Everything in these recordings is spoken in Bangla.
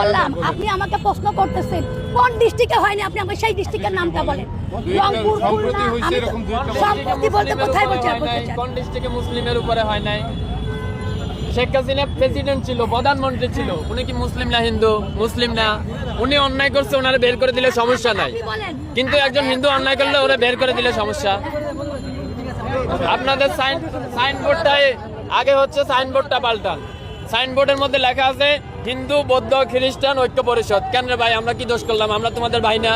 বললাম, আপনি আমাকে প্রশ্ন করতেছেন কোন ডিস্ট্রিক্টে হয়নি, আপনি আমাকে সেই ডিস্ট্রিক্টের নামটা বলেন। রংপুর, খুলনা, আমি সম্প্রতি বলতে কোথায় বলছেন? কোন ডিস্ট্রিক্টে মুসলিমের উপরে হয় নাই? শেখ হাসিনা প্রেসিডেন্ট ছিল, প্রধানমন্ত্রী ছিল, উনি কি মুসলিম না হিন্দু? মুসলিম না। উনি অন্যায় করছে, ওনারে বের করে দিলে সমস্যা নাই, কিন্তু একজন হিন্দু অন্যায় করলে ওরা বের করে দিলে সমস্যা। আপনাদের সাইনবোর্ডটাই আগে হচ্ছে, সাইনবোর্ডটা পাল্টান। সাইনবোর্ডের মধ্যে লেখা আছে হিন্দু, বৌদ্ধ, খ্রিস্টান ঐক্য পরিষদ। কেন রে ভাই, আমরা কি দোষ করলাম? আমরা তোমাদের ভাই না?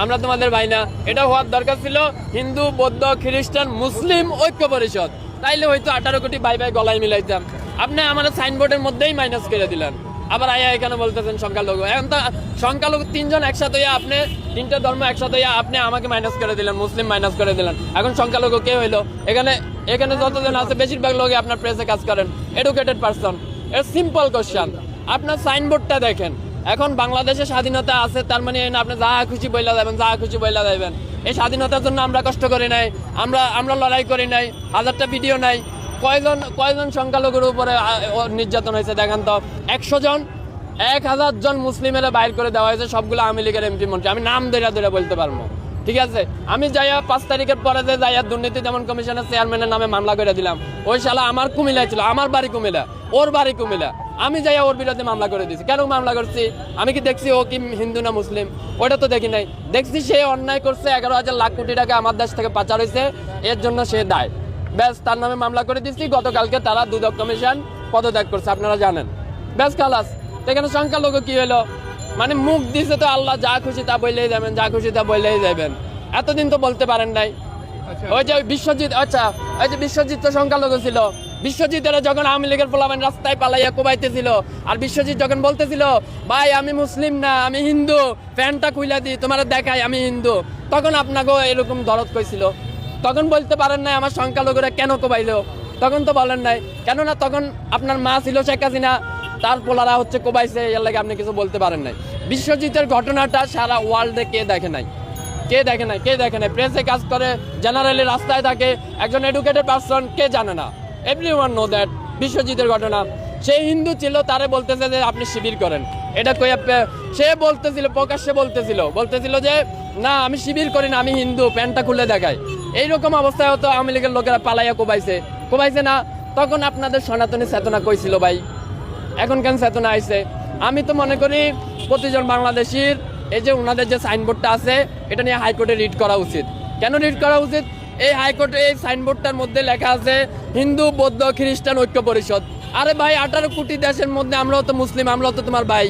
আমরা তোমাদের ভাই না? এটা হওয়ার দরকার ছিল হিন্দু, বৌদ্ধ, খ্রিস্টান, মুসলিম ঐক্য পরিষদ। তাইলে হয়তো 18 কোটি ভাই ভাই গলায় মিলাইতাম। আপনি আমাদের সাইনবোর্ডের মধ্যেই মাইনাস করে দিলেন। আবার আয়া এখানে বলতেছেন সংখ্যালঘু। এখন তো সংখ্যালঘু তিনজন একসাথে হইয়া, আপনি তিনটা ধর্ম একসাথে হইয়া আপনি আমাকে মাইনাস করে দিলেন, মুসলিম মাইনাস করে দিলেন। এখন সংখ্যালঘু কে হইলো? এখানে এখানে যতজন আছে বেশিরভাগ লোক আপনার প্রেসে কাজ করেন, এডুকেটেড পারসন। এর সিম্পল কোশ্চেন, আপনার সাইনবোর্ডটা দেখেন। এখন বাংলাদেশে স্বাধীনতা আছে, তার মানে আপনি যা খুশি বইলা যাবেন, যা খুশি বইলা যাবেন। এই স্বাধীনতার জন্য আমরা কষ্ট করি নাই, আমরা লড়াই করি নাই, হাজারটা ভিডিও নাই। কয়জন সংখ্যালঘুর উপরে নির্যাতন হয়েছে দেখান তো? 100 জন, 1000 জন মুসলিমের বাইর করে দেওয়া হয়েছে, সবগুলো আওয়ামী লীগের এমপি মন্ত্রী। আমি নাম ধরে বলতে পারবো, ঠিক আছে? আমি যাইয়া 5 তারিখের পরে যে যাইয়া দুর্নীতি দমন কমিশনের চেয়ারম্যানের নামে মামলা করে দিলাম। ওই শালা আমার কুমিল্লায় ছিল, আমার বাড়ি কুমিল্লা, ওর বাড়ি কুমিল্লা। আমি যাইয়া ওর বিরুদ্ধে মামলা করে দিয়েছি। কেন মামলা করছি? আমি কি দেখছি ও কি হিন্দু না মুসলিম? ওটা তো দেখি নাই। দেখছি সে অন্যায় করছে, 11,000 লাখ কোটি টাকা আমার দেশ থেকে পাচার হয়েছে, এর জন্য সে দায়। ব্যাস, তার নামে মামলা করে দিচ্ছি। গতকালকে তারা দুদক কমিশন পদত্যাগ করছে, আপনারা জানেন। ব্যাস, খালাস। এখানে সংখ্যালঘু কি হলো? মানে মুখ দিছে তো আল্লাহ, যা খুশি তা বললেই যাবেন, যা খুশি তা বললেই যাবেন। এতদিন তো বলতে পারেন নাই। ওই যে বিশ্বজিৎ, আচ্ছা ওই যে বিশ্বজিৎ তো সংখ্যালঘু ছিল। বিশ্বজিতের যখন আওয়ামী লীগের পোলাপান রাস্তায় পালাইয়া কোবাইতেছিল, আর বিশ্বজিৎ যখন বলতেছিল ভাই আমি মুসলিম না, আমি হিন্দু, প্যান্টটা খুইলা দিই তোমার দেখাই আমি হিন্দু, তখন আপনাকেও এরকম দরদ কইছিল। তখন বলতে পারেন নাই আমার সংখ্যালঘুরা কেন কোবাইলো? তখন তো বলেন নাই। কেননা তখন আপনার মা ছিল শেখ হাসিনা, তার পোলারা হচ্ছে কোবাইছে, এর লাগে আপনি কিছু বলতে পারেন নাই। বিশ্বজিতের ঘটনাটা সারা ওয়ার্ল্ডে কে দেখে নাই? কে দেখে নাই? কে দেখে নাই? প্রেসে কাজ করে, জেনারেলি রাস্তায় থাকে, একজন এডুকেটেড পারসন, কে জানে না? Everyone know that. বিশ্বজিতের ঘটনা, সে হিন্দু ছিল, তারে বলতেছে যে আপনি শিবির করেন। এটা কই সে বলতেছিল, প্রকাশ্যে বলতেছিল যে না আমি শিবির করি না, আমি হিন্দু, প্যান্টটা খুলে দেখায়। এইরকম অবস্থায় হতো আওয়ামী লীগের লোকেরা পালাইয়া কোবাইছে না? তখন আপনাদের সনাতনী চেতনা কইছিল ভাই, এখন কেন চেতনা আইছে? আমি তো মনে করি প্রতিজন বাংলাদেশির এই যে ওনাদের যে সাইনবোর্ডটা আছে, এটা নিয়ে হাইকোর্টে রিট করা উচিত। কেন রিট করা উচিত? এই হাইকোর্টে এই সাইনবোর্ডটার মধ্যে লেখা আছে হিন্দু, বৌদ্ধ, খ্রিস্টান ঐক্য পরিষদ। আরে ভাই, 18 কোটি দেশের মধ্যে আমরাও তো মুসলিম, আমরাও তো তোমার ভাই,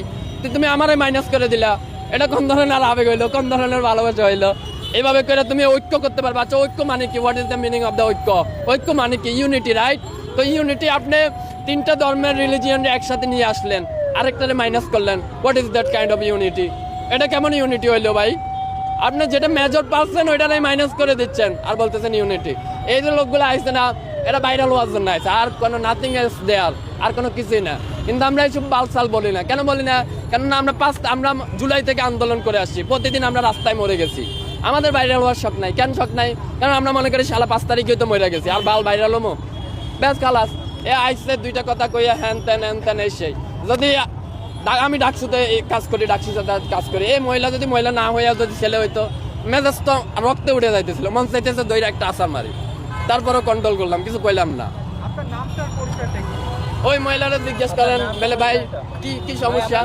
তুমি আমারে মাইনাস করে দিলা। এটা কোন ধরনের আবেগ হইলো? কোন ধরনের ভালোবাসা হইলো? এইভাবে করে তুমি ঐক্য করতে পারবে? আচ্ছা, ঐক্য মানে কি? What is the meaning of the ঐক্য? ঐক্য মানে কি? Unity, right? তো ইউনিটি, আপনি 3টা ধর্মের রিলিজিয়ন একসাথে নিয়ে আসলেন, আরেকটারে মাইনাস করলেন। What is that kind of unity? এটা কেমন ইউনিটি হইলো ভাই? আপনি যেটা মেজর পাচ্ছেন ওইটাই মাইনাস করে দিচ্ছেন আর বলতেছেন ইউনিটি। এই যে লোকগুলো আইসে না, এটা ভাইরাল হওয়ার জন্য আইসে, আর কোনো নাথিং এলস দেয়ার, আর কোনো কিছুই না। কিন্তু আমরা এইসব বালসাল বলি না। কেন বলি না? কেননা আমরা জুলাই থেকে আন্দোলন করে আসছি, প্রতিদিন আমরা রাস্তায় মরে গেছি। আমাদের ভাইরাল হওয়ার শখ নাই। কেন শখ নাই? কারণ আমরা মনে করি সালা 5 তারিখে তো মরে গেছি, আর বাল ভাইরাল হমো। ব্যাস, খালাস। এ আইসে 2টা কথা কইয়া হ্যান তেন এসে, যদি আমি ডাকসুতে কাজ করি, ডাকসুতে কাজ করি, এই মহিলা যদি মহিলা না হইয়া যদি ছেলে হইতো, মেজাজ তো রক্তে উঠে যাইতেছিল, মন চাইতেছে দইরা একটা আসার মারি। তারপরও কন্ট্রোল করলাম, কিছু কইলাম না। ওই মহিলারা জিজ্ঞেস করেন, বলে ভাই কি সমস্যা?